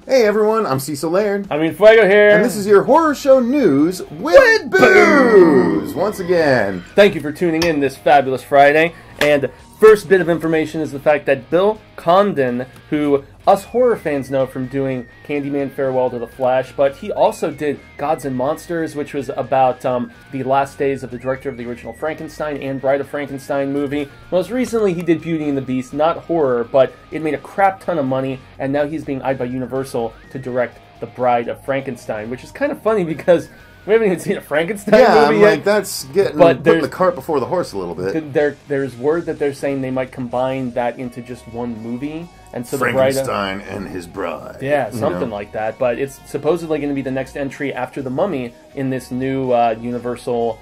Hey everyone, I'm Cecil Laird. I'm Fuego here. And this is your horror show news with booze! Once again. Thank you for tuning in this fabulous Friday. And first bit of information is the fact that Bill Condon, who us horror fans know from doing Candyman Farewell to the Flash, but he also did Gods and Monsters, which was about the last days of the director of the original Frankenstein and Bride of Frankenstein movie. Most recently, he did Beauty and the Beast, not horror, but it made a crap ton of money, and now he's being eyed by Universal to direct The Bride of Frankenstein, which is kind of funny because we haven't even seen a Frankenstein movie yet. Like, that's getting putting the cart before the horse a little bit. There's word that they're saying they might combine that into just one movie. And so Frankenstein and his bride. Yeah, something like that. But it's supposedly going to be the next entry after The Mummy in this new Universal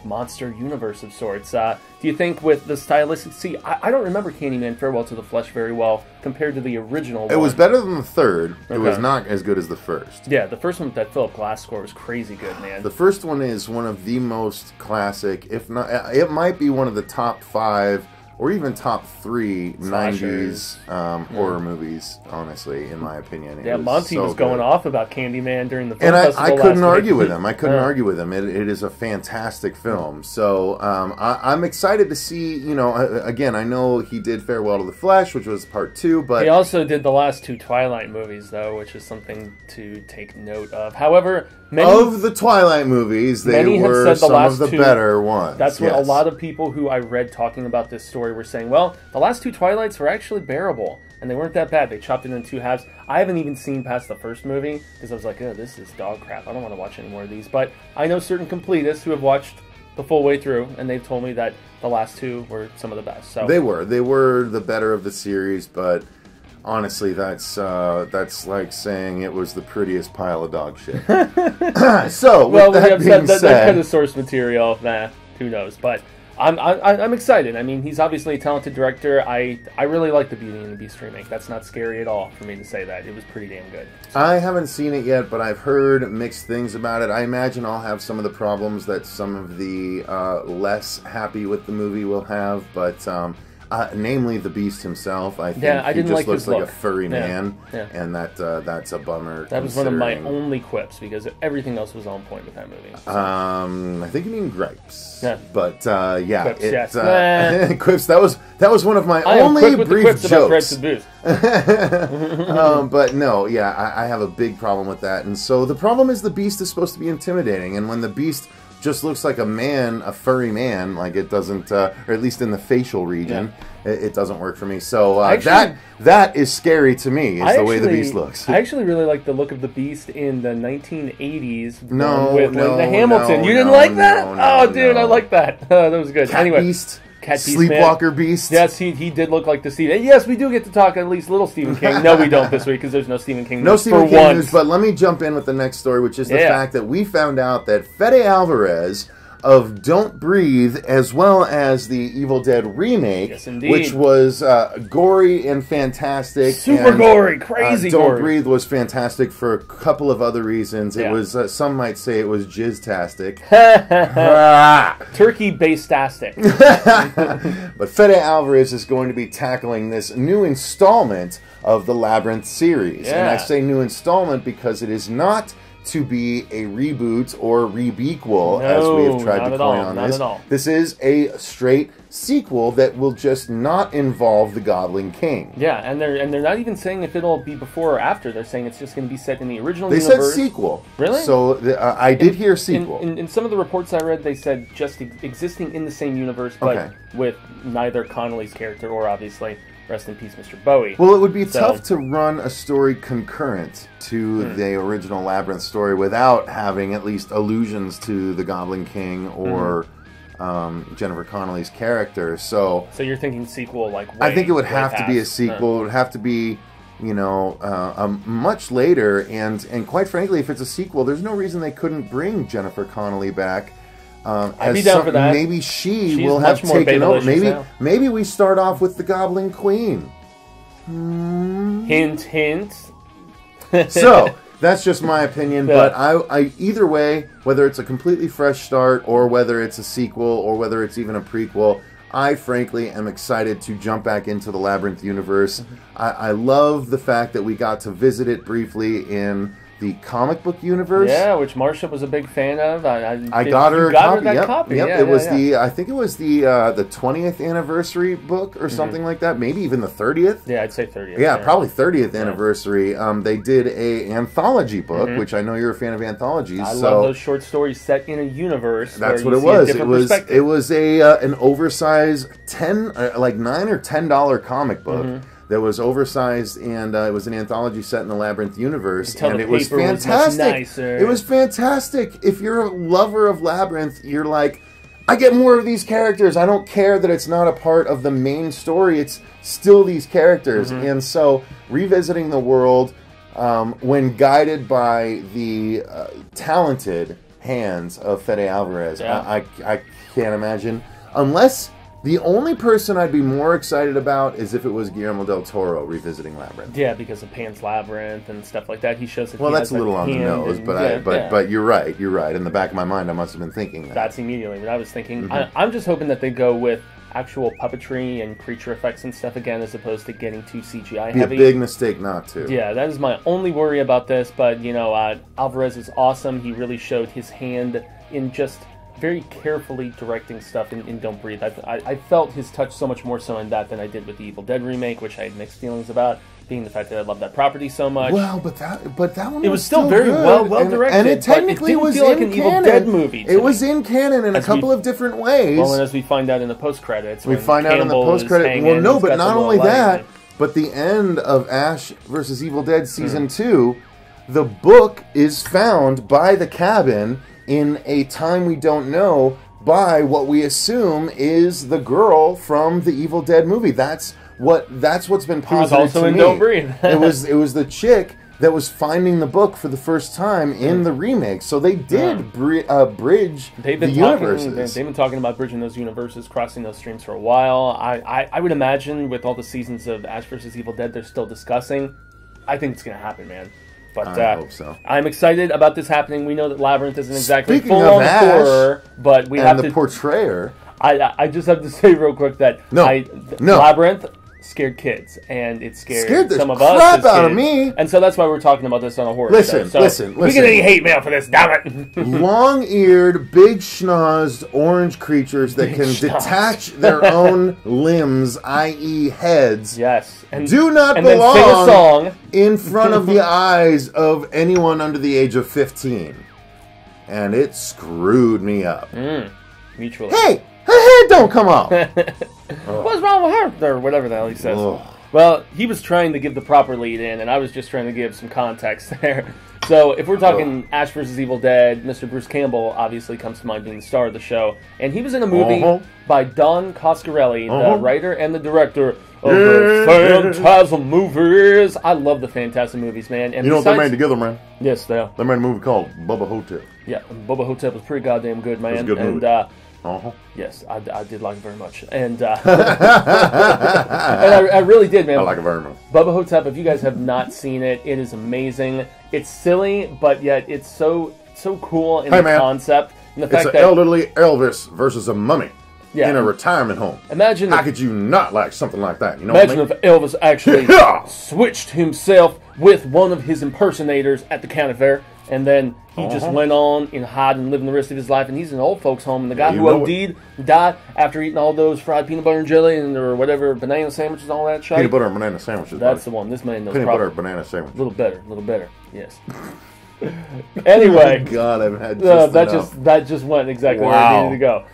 monster universe of sorts. Do you think with the stylistic... See, I don't remember Candyman Farewell to the Flesh very well compared to the original one. It was better than the third. Okay. It was not as good as the first. Yeah, the first one with that Philip Glass score was crazy good, man. The first one is one of the most classic, if not... It might be one of the top 5... or even top 3 90s horror movies, honestly, in my opinion. Yeah, Monty was going off about Candyman during the film festival. And I couldn't argue with him. I couldn't argue with him. It is a fantastic film. So I'm excited to see, you know, again, I know he did Farewell to the Flesh, which was part 2, but... He also did the last 2 Twilight movies, though, which is something to take note of. However... of the Twilight movies, they were some of the better ones. That's what a lot of people who I read talking about this story were saying. Well, the last 2 Twilights were actually bearable, and they weren't that bad. They chopped it in 2 halves. I haven't even seen past the first movie, because I was like, oh, this is dog crap. I don't want to watch any more of these. But I know certain completists who have watched the full way through, and they've told me that the last 2 were some of the best. So They were the better of the series, but... honestly, that's like saying it was the prettiest pile of dog shit. So, well, with that being said, that kind of source material, who knows? But I'm excited. I mean, he's obviously a talented director. I really like the Beauty and the Beast remake. That's not scary at all for me to say that. It was pretty damn good. So. I haven't seen it yet, but I've heard mixed things about it. I imagine I'll have some of the problems that some of the less happy with the movie will have, but. Namely the Beast himself. I think he just looks like a furry man, and that's a bummer. That was one of my only quips because everything else was on point with that movie. So. I think you mean gripes. Yeah, but yeah, quips, yes. Quips. That was one of my only brief jokes. About booze. But no, yeah, I have a big problem with that, and so the problem is the Beast is supposed to be intimidating, and when the Beast just looks like a man, a furry man, like it doesn't, or at least in the facial region, it doesn't work for me. So that is scary to me, is the way the Beast looks. I actually really like the look of the Beast in the 1980s with the Hamilton. You didn't like that? I like that. That was good. Anyway. Beast. Sleepwalker Beast. Yes, he did look like the Stephen. Yes, we do get to talk at least little Stephen King. No, we don't this week because there's no Stephen King news. No Stephen King news, but let me jump in with the next story, which is the fact that we found out that Fede Alvarez of Don't Breathe, as well as the Evil Dead remake, which was gory and fantastic. Super gory, crazy Don't gory. Breathe was fantastic for a couple of other reasons. It was, some might say it was jizz-tastic. Turkey-based-tastic. But Fede Alvarez is going to be tackling this new installment of the Labyrinth series. And I say new installment because it is not to be a reboot or rebequel, as we have tried to play on this. This is a straight sequel that will just not involve the Goblin King. Yeah, and they're not even saying if it'll be before or after. They're saying it's just going to be set in the original universe. They said sequel. Really? So I did hear sequel. In some of the reports I read, they said just existing in the same universe, but with neither Connolly's character or obviously... Rest in peace, Mr. Bowie. Well, it would be tough to run a story concurrent to the original Labyrinth story without having at least allusions to the Goblin King or Jennifer Connelly's character. So you're thinking sequel, like I think it would have to be a sequel. It would have to be, you know, much later. And quite frankly, if it's a sequel, there's no reason they couldn't bring Jennifer Connelly back. I'd be down for that. Maybe she's will have taken over. Maybe we start off with the Goblin Queen. Hint, hint. So that's just my opinion. But I either way, whether it's a completely fresh start or whether it's a sequel or whether it's even a prequel, I frankly am excited to jump back into the Labyrinth universe. I love the fact that we got to visit it briefly in the comic book universe. Yeah, which Marcia was a big fan of. I got her a copy. Yep. Yeah, it was I think it was the 20th anniversary book or something like that. Maybe even the 30th. Yeah, I'd say 30th. Yeah, probably 30th anniversary. They did a anthology book, which I know you're a fan of anthologies. I love those short stories set in a universe. That's where what you it see was. A It was an oversized $9 or $10 comic book. That was oversized, and it was an anthology set in the Labyrinth universe, and it was fantastic. It was fantastic. If you're a lover of Labyrinth, you're like, I get more of these characters. I don't care that it's not a part of the main story. It's still these characters. And so, revisiting the world, when guided by the talented hands of Fede Alvarez, I can't imagine, unless... The only person I'd be more excited about is if it was Guillermo del Toro revisiting Labyrinth. Yeah, because of Pan's Labyrinth and stuff like that. He shows that. Well, that's a little on the nose, but you're right. You're right. In the back of my mind, I must have been thinking that. That's immediately what I was thinking. I'm just hoping that they go with actual puppetry and creature effects and stuff again, as opposed to getting too CGI heavy. It'd be a big mistake not to. Yeah, that is my only worry about this. But you know, Alvarez is awesome. He really showed his hand in just very carefully directing stuff in Don't Breathe. I felt his touch so much more so in that than I did with the Evil Dead remake, which I had mixed feelings about, being the fact that I love that property so much. Well, but that one was still very well directed, and it technically was feel like in an canon. Evil Dead movie. It was in canon in a couple of different ways. Well, and as we find out in the post credits, we find out in the post credits. Well, no, but not only that, but the end of Ash vs. Evil Dead season 2, the book is found by the cabin in a time we don't know, by what we assume is the girl from the Evil Dead movie. That's what's been posited also to in me. Don't Breathe. it was the chick that was finding the book for the first time in the remake. So they did bridge the universes. They've been talking about bridging those universes, crossing those streams for a while. I would imagine with all the seasons of Ash vs. Evil Dead they're still discussing, I think it's going to happen, man. But I hope so. I'm excited about this happening. We know that Labyrinth isn't exactly full-on horror, but we have to... And the portrayer... I just have to say real quick that Labyrinth scared kids, and it scared some of us. Crap out of me. And so that's why we're talking about this on a horror show. Listen. We get any hate mail for this, damn it. Long-eared, big-schnozzed orange creatures that can detach their own limbs, i.e. heads. Yes. Do not belong then sing a song in front of the eyes of anyone under the age of 15. And it screwed me up. Mutually. Hey, her head don't come off. What's wrong with her? Or whatever the hell he says. Ugh. Well, he was trying to give the proper lead in, and I was just trying to give some context there. So, if we're talking Ash vs. Evil Dead, Mr. Bruce Campbell obviously comes to mind being the star of the show. And he was in a movie by Don Coscarelli, the writer and the director of the Phantasm movies. I love the Phantasm movies, man. And you know what they made together, man? Yes, they are. They made a movie called Bubba HO-TEP. Yeah, Bubba HO-TEP was pretty goddamn good, man. It was a good movie. And, yes, I did like it very much. And, and I really did, man. I like it very much. Bubba HO-TEP, if you guys have not seen it, it is amazing. It's silly, but yet it's so cool in the concept. And the fact it's an elderly Elvis versus a mummy in a retirement home. Imagine how could you not like something like that? You know imagine if Elvis actually switched himself with one of his impersonators at the county fair, and then he just went on and hide and living the rest of his life, and he's in an old folks' home, and the guy who OD'd died after eating all those fried peanut butter and jelly or whatever, banana sandwiches and all that shit. Peanut butter and banana sandwiches. That's the one. This man knows peanut butter and banana sandwich. A little better. Yes. Anyway, oh God, I've had that just went exactly where it needed to go.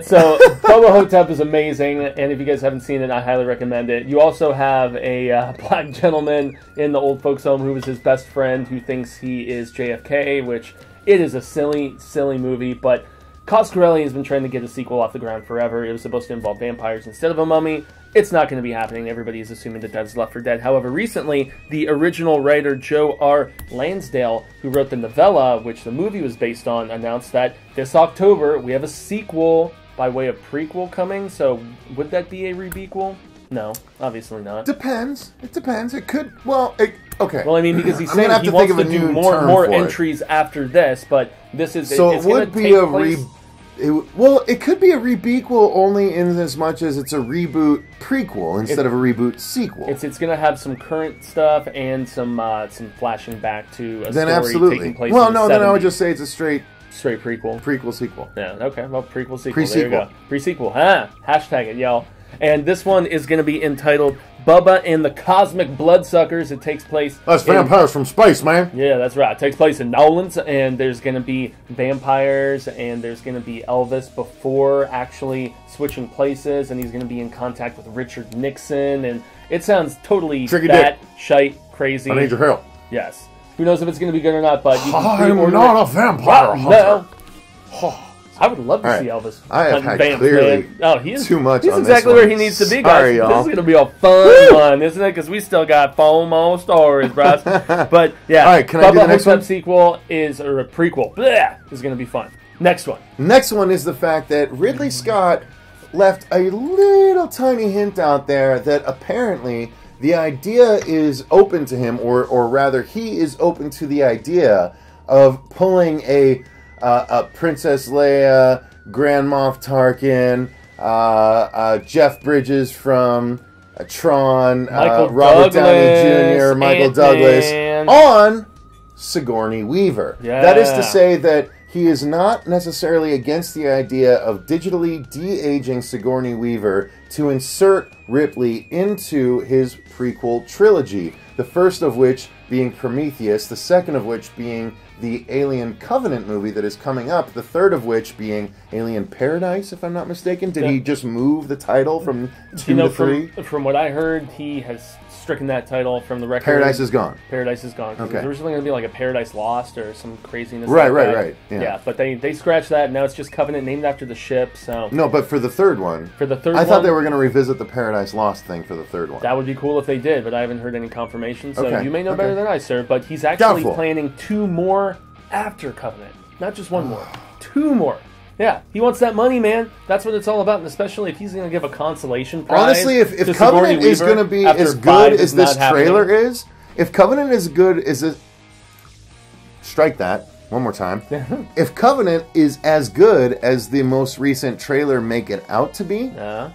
So Bubba HO-TEP is amazing, and if you guys haven't seen it, I highly recommend it. You also have a black gentleman in the old folks' home who was his best friend, who thinks he is JFK, which it is a silly movie, but Coscarelli has been trying to get a sequel off the ground forever. It was supposed to involve vampires instead of a mummy. It's not going to be happening. Everybody is assuming that that's Left 4 Dead. However, recently, the original writer Joe R. Lansdale, who wrote the novella, which the movie was based on, announced that this October we have a sequel by way of prequel coming. So, would that be a rebequel? No, obviously not. Depends. It depends. It could. Okay. Well, I mean, because he's saying he wants to do more entries after this, but this is so it would be a Well, it could be a rebequel only in as much as it's a reboot prequel instead of a reboot sequel. It's going to have some current stuff and some flashing back to a then story absolutely. taking place Well, in no, the 70s. then I would just say it's a straight prequel. Prequel sequel. Yeah, okay. Well, prequel sequel. Pre-sequel. There you go. Pre-sequel. Hashtag it, y'all. And this one is going to be entitled Bubba and the Cosmic Bloodsuckers. It takes place... That's vampires from space, man. Yeah, that's right. It takes place in Nolan's, and there's going to be vampires, and there's going to be Elvis before actually switching places, and he's going to be in contact with Richard Nixon, and it sounds totally shite, crazy. I need your help. Yes. Who knows if it's going to be good or not, but you can I'm not a vampire hunter. No. I would love to see Elvis. I have had clearly too much he's on exactly this where one. he needs to be, guys. Sorry, y'all. This is going to be a fun one, isn't it? Because we still got 4 more stories, bros. But, yeah. All right, can I do the next one? Sequel is, or a prequel, is going to be fun. Next one. Next one is the fact that Ridley Scott left a little tiny hint out there that apparently the idea is open to him, or rather he is open to the idea of pulling a Princess Leia, Grand Moff Tarkin, Jeff Bridges from Tron, Robert Downey Jr., Michael Douglas, on Sigourney Weaver. Yeah. That is to say that he is not necessarily against the idea of digitally de-aging Sigourney Weaver to insert Ripley into his prequel trilogy. The first of which being Prometheus, the second of which being the Alien Covenant movie that is coming up, the third of which being Alien Paradise, if I'm not mistaken. Did he just move the title from 2 to 3? From what I heard, he has stricken that title from the record. Paradise is gone. Paradise is gone. Okay. It was originally going to be like a Paradise Lost or some craziness. Right. Yeah, but they scratched that. Now it's just Covenant, named after the ship. So no, but for the third one, I thought they were going to revisit the Paradise Lost thing for the third one. That would be cool if they did, but I haven't heard any confirmation. So you may know better than I, sir. But he's actually Doubtful. planning 2 more after Covenant, not just 1 more, 2 more. Yeah, he wants that money, man. That's what it's all about, and especially if he's going to give a consolation prize. Honestly, if Covenant is going to be as good as this trailer is, if Covenant is good as this... Strike that. One more time. If Covenant is as good as the most recent trailer makes it out to be, then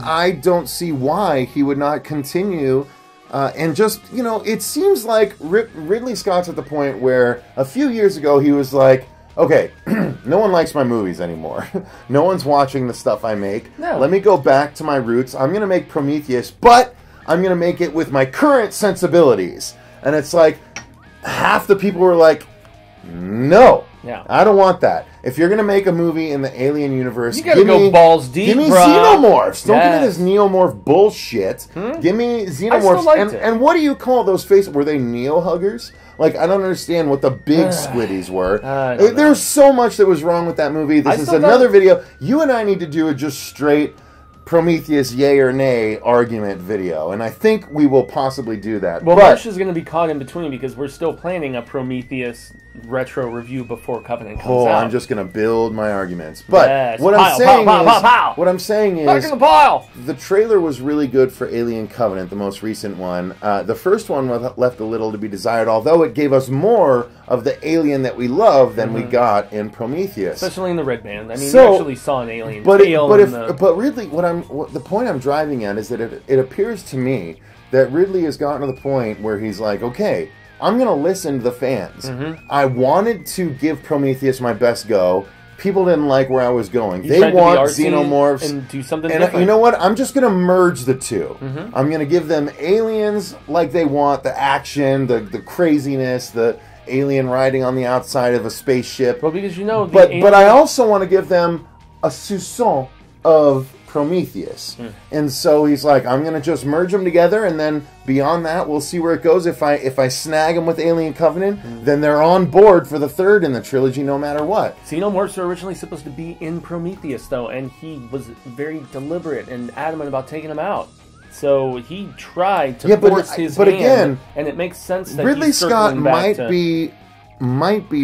I don't see why he would not continue. And just, it seems like Ridley Scott's at the point where a few years ago he was like, okay, no one likes my movies anymore. No one's watching the stuff I make. No. Let me go back to my roots. I'm going to make Prometheus, but I'm going to make it with my current sensibilities. And it's like, half the people were like, no. Yeah. I don't want that. If you're going to make a movie in the Alien universe, you gotta go balls deep, give me bro. xenomorphs. Don't give me this neomorph bullshit. Give me xenomorphs. And what do you call those faces? Were they neo-huggers? Like, I don't understand what the big squiddies were. There's so much that was wrong with that movie. This is another video. You and I need to do a just straight Prometheus yay or nay argument video, and I think we will possibly do that. Well, Marsh is going to be caught in between because we're still planning a Prometheus retro review before Covenant comes out. I'm just going to build my arguments. But what I'm saying is, back in the pile. The trailer was really good for Alien Covenant, the most recent one. The first one left a little to be desired, although it gave us more of the alien that we love than we got in Prometheus, especially in the red band. I mean, you actually saw an alien tail. But Ridley, the point I'm driving at is that it appears to me that Ridley has gotten to the point where he's like, okay, I'm going to listen to the fans. I wanted to give Prometheus my best go. People didn't like where I was going. They want xenomorphs and do something different. You know what? I'm just going to merge the two. I'm going to give them aliens like they want, the action, the craziness, the alien riding on the outside of a spaceship. Well, because but I also want to give them a soupçon of Prometheus. And so he's like, I'm going to just merge them together, and then beyond that, we'll see where it goes. If I snag them with Alien Covenant, then they're on board for the third in the trilogy no matter what. Xenomorphs were originally supposed to be in Prometheus, though, and he was very deliberate and adamant about taking them out. So he tried to force his hand, again, and it makes sense that Ridley Scott might be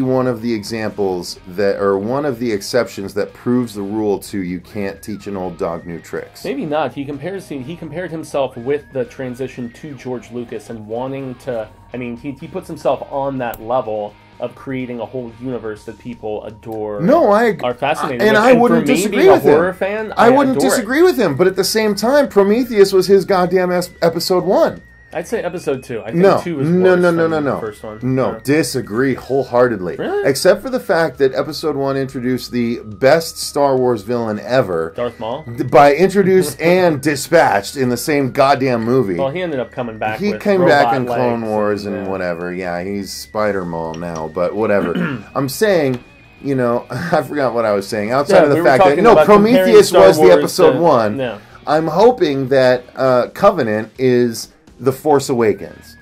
one of the examples or one of the exceptions that proves the rule to you can't teach an old dog new tricks. Maybe not. He compared himself with the transition to George Lucas and wanting to. I mean, he puts himself on that level of creating a whole universe that people adore. No, are fascinated. And I wouldn't disagree with him. Horror fan, I wouldn't disagree with him. But at the same time, Prometheus was his goddamn episode 1. I'd say episode 2. I think 2 is worse than the first one. No, disagree wholeheartedly. Really? Except for the fact that episode 1 introduced the best Star Wars villain ever. Darth Maul? By introduced and dispatched in the same goddamn movie. Well, he ended up coming back. He came back in Clone Wars and whatever. Yeah, he's Spider-Maul now, but whatever. I'm saying... You know, I forgot what I was saying. Outside of the fact that Prometheus was the episode 1. No. I'm hoping that Covenant is The Force Awakens.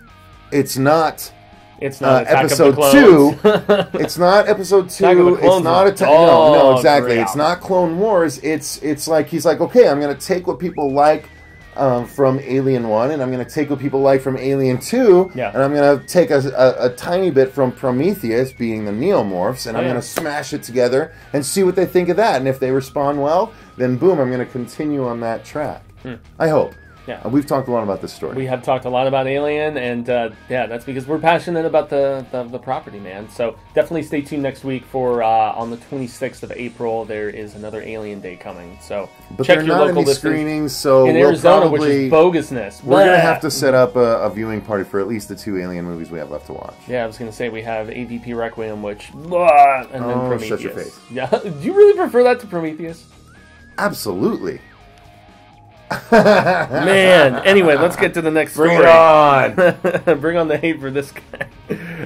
It's not episode 2. It's not episode 2. It's not no, exactly. It's not Clone Wars. It's like he's like, okay, I'm going to take what people like from Alien 1, and I'm going to take what people like from Alien 2, and I'm going to take a tiny bit from Prometheus, being the Neomorphs, and I'm going to smash it together and see what they think of that. And if they respond well, then boom, I'm going to continue on that track. I hope. Yeah. We've talked a lot about this story. We have talked a lot about Alien, and that's because we're passionate about the property, man. So definitely stay tuned next week for on the 26th of April. There is another Alien Day coming. So check your local screenings. So in Arizona, which is bogusness. We're gonna have to set up a viewing party for at least the 2 Alien movies we have left to watch. Yeah, I was gonna say we have AVP Requiem, which and then Prometheus. Shut your face. Yeah, do you really prefer that to Prometheus? Absolutely. Man, anyway, let's get to the next story. Bring it on. Bring on the hate for this guy.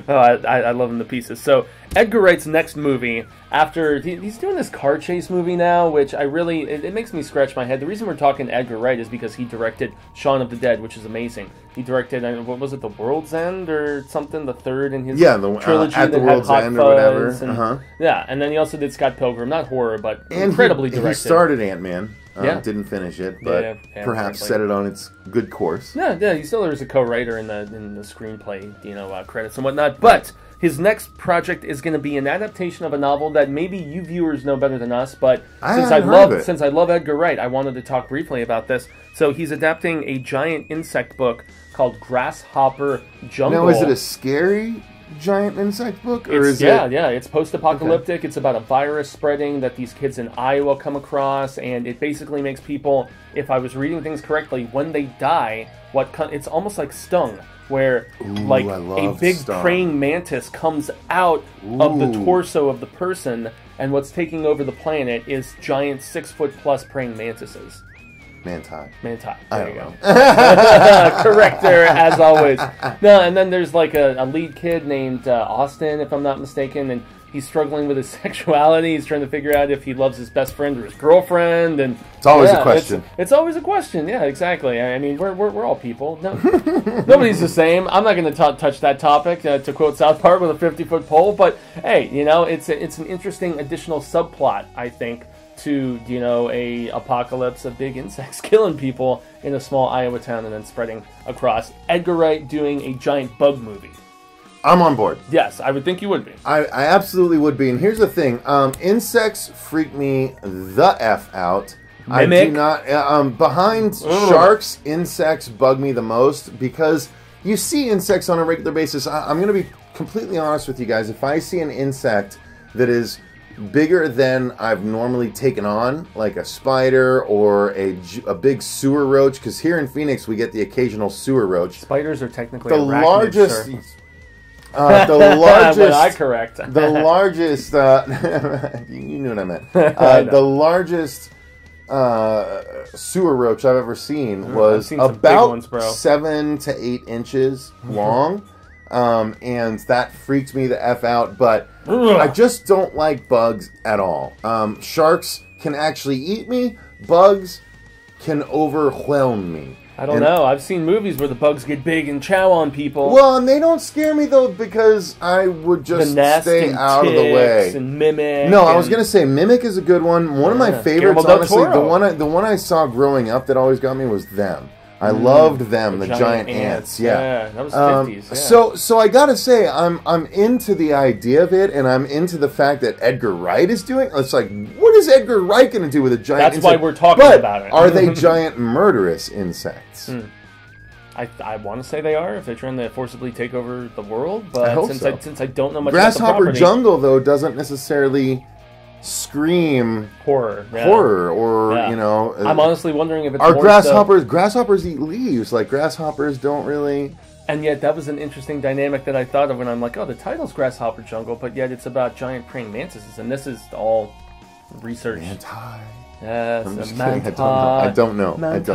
Oh, I love him to pieces. So, Edgar Wright's next movie, after he's doing this car chase movie now, which it makes me scratch my head. The reason we're talking Edgar Wright is because he directed Shaun of the Dead, which is amazing. He directed, what was it, The World's End or something, the third in his trilogy At the that World's had Hot End Fuzz, or whatever. Yeah, and then he also did Scott Pilgrim, not horror, but incredibly directed. He started Ant-Man. Didn't finish it, but perhaps set it on its good course. Yeah, he still is a co-writer in the screenplay, credits and whatnot. But his next project is going to be an adaptation of a novel that maybe you viewers know better than us. But since I love Edgar Wright, I wanted to talk briefly about this. So he's adapting a giant insect book called Grasshopper Jungle. Now, is it a scary giant insect book, or it's post-apocalyptic. Okay. It's about a virus spreading that these kids in Iowa come across, and it basically makes people, if I was reading things correctly, when they die, it's almost like Stung, where a big praying mantis comes out of the torso of the person, and what's taking over the planet is giant 6-foot-plus praying mantises. Manti. There you go. Correct there, as always. No, and then there's like a lead kid named Austin, if I'm not mistaken, and he's struggling with his sexuality. He's trying to figure out if he loves his best friend or his girlfriend, and it's always a question. It's always a question. Yeah, exactly. I mean, we're all people. No, nobody's the same. I'm not going to touch that topic to quote South Park with a 50-foot pole. But hey, it's an interesting additional subplot, I think, to a apocalypse of big insects killing people in a small Iowa town and then spreading across. Edgar Wright doing a giant bug movie. I'm on board. Yes, I would think you would be. I absolutely would be. And here's the thing: insects freak me the f out. Mimic? I do not. Behind sharks, insects bug me the most because you see insects on a regular basis. I'm going to be completely honest with you guys. If I see an insect that is bigger than I've normally taken on, like a spider or a big sewer roach, because here in Phoenix we get the occasional sewer roach. Spiders are technically the largest. The largest. You knew what I meant. The largest sewer roach I've ever seen was about 7 to 8 inches long. And that freaked me the F out, but I just don't like bugs at all. Sharks can actually eat me. Bugs can overwhelm me. I don't know. I've seen movies where the bugs get big and chow on people. Well, and they don't scare me, though, because I would just stay out of the way. And Mimic. No, I was going to say Mimic is a good one. One of my favorites, honestly, the one I saw growing up that always got me was Them. I loved Them, the giant ants. Yeah, that was 50s. Yeah. So I gotta say, I'm into the idea of it, and I'm into the fact that Edgar Wright is doing. It's like, what is Edgar Wright going to do with a giant? That's insect? why we're talking about it. Are they giant murderous insects? I want to say they are, if they're trying to forcibly take over the world, but since I don't know much Grasshopper about the property, Jungle, though, doesn't necessarily scream horror, or you know. I'm honestly wondering if it's are more grasshoppers eat leaves, like grasshoppers don't really. And yet that was an interesting dynamic that I thought of when I'm like, oh, the title's Grasshopper Jungle, but yet it's about giant praying mantises, and this is all research. Manti. Yes, I'm just Manti. kidding. I don't know. Manti,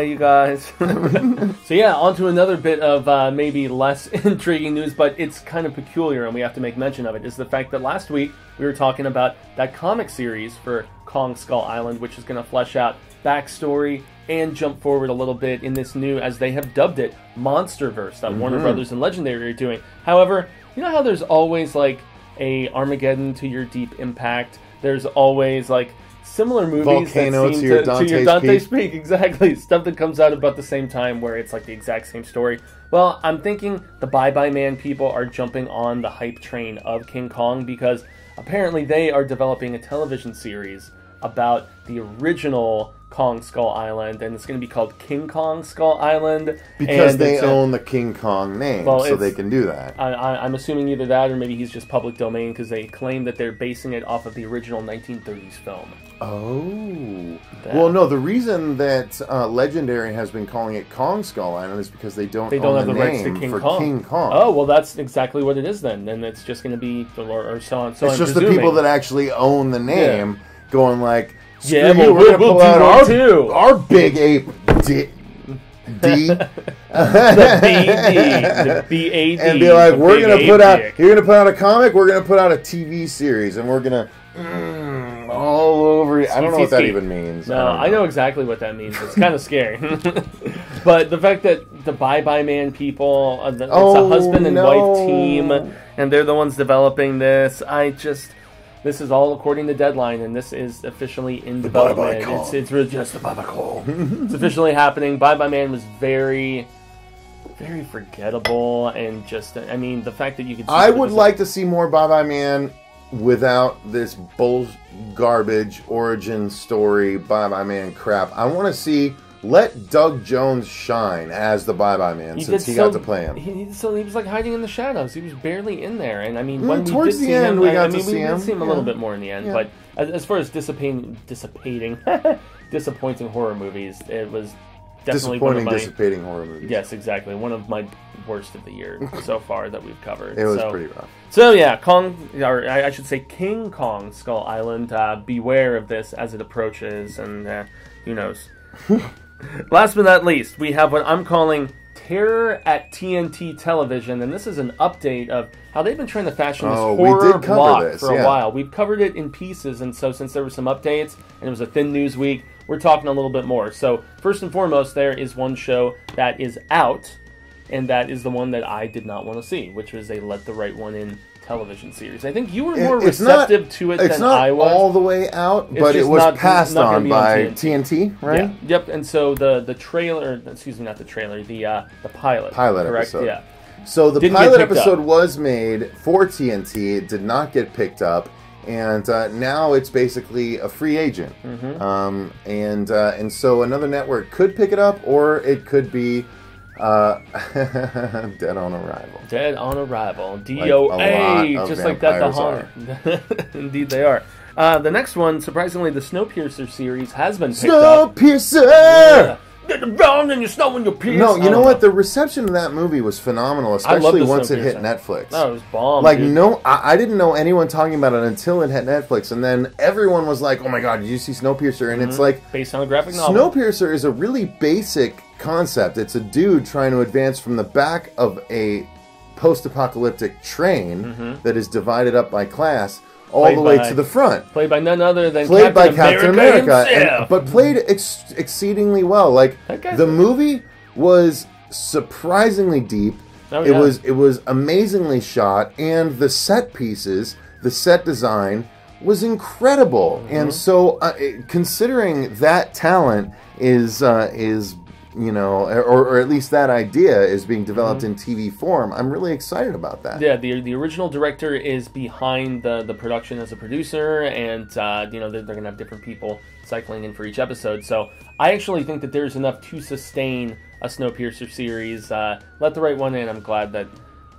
you guys. So yeah, on to another bit of maybe less intriguing news, but it's kind of peculiar, and we have to make mention of it, is the fact that last week we were talking about that comic series for Kong Skull Island, which is going to flesh out backstory and jump forward a little bit in this new, as they have dubbed it, Monsterverse that Warner Brothers and Legendary are doing. However, you know how there's always like a Armageddon to your Deep Impact? There's always like similar movies Volcano that seem to your Dante's Peak. Exactly. Stuff that comes out about the same time where it's like the exact same story. Well, I'm thinking the Bye Bye Man people are jumping on the hype train of King Kong, because apparently they are developing a television series about the original Kong Skull Island, and it's going to be called King Kong Skull Island. Because they own the King Kong name, so they can do that. I'm assuming either that, or maybe he's just public domain, because they claim that they're basing it off of the original 1930s film. Oh. Well, no, the reason that Legendary has been calling it Kong Skull Island is because they don't own the rights to King Kong. Oh, well, that's exactly what it is then. Then it's just going to be, or so on. So it's just the people that actually own the name going like, yeah, well, we're going to pull out our big ape D. the BAD. And be like, you're going to put out a comic, we're going to put out a TV series, and we're going to all over. I don't know what that even means. No, I know exactly what that means. It's kind of scary. But the fact that the Bye Bye Man people, it's a husband and wife team, and they're the ones developing this, this is all according to Deadline, and this is officially in development. It's really just the Bye-Bye Call. It's officially happening. Bye Bye Man was very, very forgettable, and just, the fact that you could see... I would like to see more Bye Bye Man without this garbage origin story Bye Bye Man crap. I want to see... Let Doug Jones shine as the Bye Bye Man, since he got to play him. He was like hiding in the shadows. He was barely in there, and towards the end we got to see him. We did see him a little bit more in the end, but as far as disappointing horror movies, it was definitely dissipating horror movies. Yes, exactly. One of my worst of the year so far that we've covered. It was pretty rough. So yeah, I should say King Kong Skull Island. Beware of this as it approaches, and who knows. Last but not least, we have what I'm calling Terror at TNT Television, and this is an update of how they've been trying to fashion this horror block for a while. We've covered it in pieces, and so since there were some updates, and it was a thin news week, we're talking a little bit more. So first and foremost, there is one show that is out, and that is the one that I did not want to see, which was a Let the Right One In television series. I think you were more receptive to it than I was. It's not all the way out, but it was passed on by TNT, right? Yeah. Yep. And so the trailer, excuse me, not the trailer, the pilot. Correct? Episode. Yeah. So the pilot episode was made for TNT. It did not get picked up, and now it's basically a free agent. And so another network could pick it up, or it could be Dead on Arrival. Dead on Arrival. DOA. Just like that. Indeed, they are. The next one, surprisingly, the Snowpiercer series has been picked up. Snowpiercer! Yeah. Get around in your snow and your pierce. No, you know what? The reception of that movie was phenomenal, especially once it hit Netflix. Oh, it was bomb. Like, I didn't know anyone talking about it until it hit Netflix, and then everyone was like, "Oh my god, did you see Snowpiercer?" And it's like, based on a graphic novel. Snowpiercer is a really basic concept. It's a dude trying to advance from the back of a post-apocalyptic train that is divided up by class all the way to the front. Played by none other than Captain America. But played exceedingly well. Like, the movie was surprisingly deep. It was amazingly shot, and the set pieces, the set design was incredible. And so, considering that talent is you know, or at least that idea is being developed in TV form. I'm really excited about that. Yeah, the original director is behind the production as a producer, and you know, they're going to have different people cycling in for each episode. So I actually think that there's enough to sustain a Snowpiercer series. Let the right one in. I'm glad that...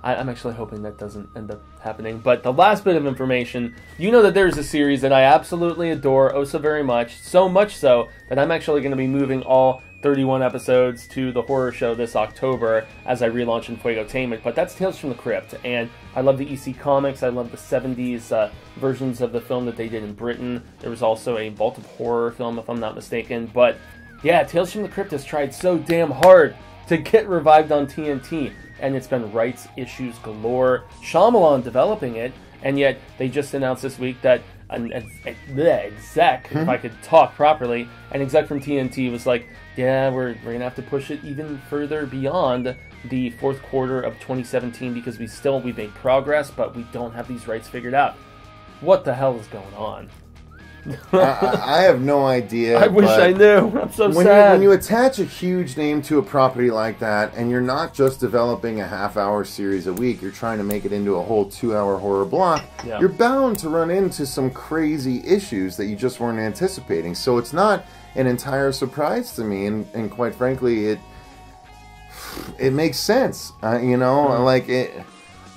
I'm actually hoping that doesn't end up happening. But the last bit of information, you know that there's a series that I absolutely adore oh so very much. So much so that I'm actually going to be moving all 31 episodes to the horror show this October as I relaunch in Fuego-tainment. But that's Tales from the Crypt. And I love the EC Comics. I love the 70s versions of the film that they did in Britain. There was also a Vault of Horror film, if I'm not mistaken. But yeah, Tales from the Crypt has tried so damn hard to get revived on TNT. And it's been rights issues galore. Shyamalan developing it, and yet they just announced this week that an exec, if I could talk properly, an exec from TNT was like, yeah, we're going to have to push it even further beyond the fourth quarter of 2017 because we've made progress, but we don't have these rights figured out. What the hell is going on? I have no idea. I wish I knew. I'm so sad. When you attach a huge name to a property like that, and you're not just developing a half-hour series a week, you're trying to make it into a whole 2-hour horror block, you're bound to run into some crazy issues that you just weren't anticipating. So it's not an entire surprise to me, and quite frankly, it makes sense. You know, like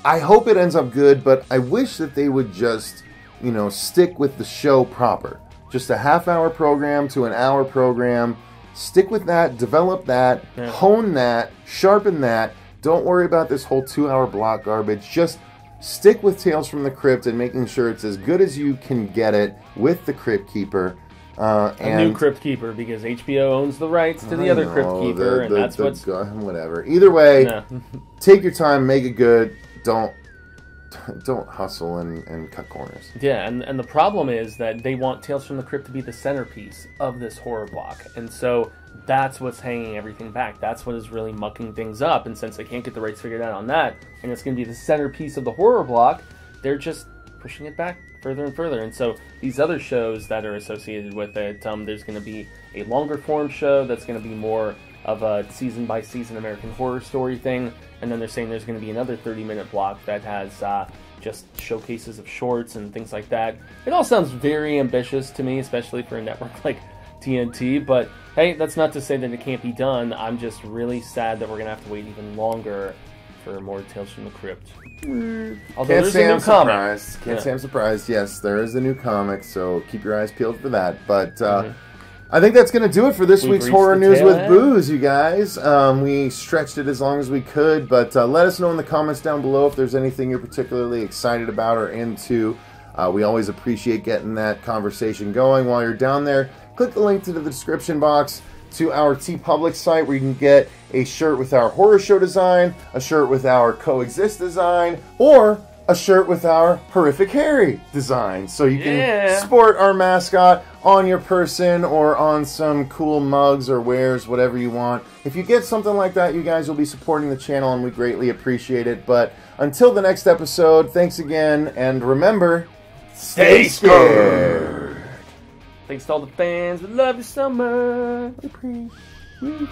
I hope it ends up good, but I wish that they would just, you know, stick with the show proper. Just a half-hour program to an hour program. Stick with that, develop that, hone that, sharpen that. Don't worry about this whole 2-hour block garbage. Just stick with Tales from the Crypt and making sure it's as good as you can get it with the Crypt Keeper. A new Crypt Keeper, because HBO owns the rights to the other Crypt Keeper, and that's what's... Whatever. Either way, take your time, make it good. Don't hustle and cut corners. Yeah, and the problem is that they want Tales from the Crypt to be the centerpiece of this horror block. And so that's what's hanging everything back. That's what is really mucking things up. And since they can't get the rights figured out on that, and it's going to be the centerpiece of the horror block, they're just pushing it back further and further. And so these other shows that are associated with it, there's going to be a longer form show that's going to be more of a season-by-season American Horror Story thing. And then they're saying there's going to be another 30-minute block that has just showcases of shorts and things like that. It all sounds very ambitious to me, especially for a network like TNT. But hey, that's not to say that it can't be done. I'm just really sad that we're going to have to wait even longer for more Tales from the Crypt. Although Can't there's say a new I'm comic. surprised. Can't say I'm surprised. Yes, there is a new comic, so keep your eyes peeled for that. But I think that's going to do it for this week's Horror News with Booze, you guys. We stretched it as long as we could, but let us know in the comments down below if there's anything you're particularly excited about or into. We always appreciate getting that conversation going. While you're down there, click the link to the description box to our TeePublic site where you can get a shirt with our horror show design, a shirt with our Coexist design, or a shirt with our Horrific Harry design. So you can sport our mascot on your person or on some cool mugs or wares, whatever you want. If you get something like that, you guys will be supporting the channel and we greatly appreciate it. But until the next episode, thanks again, and remember, stay scared. Thanks to all the fans. We love you so much. Appreciate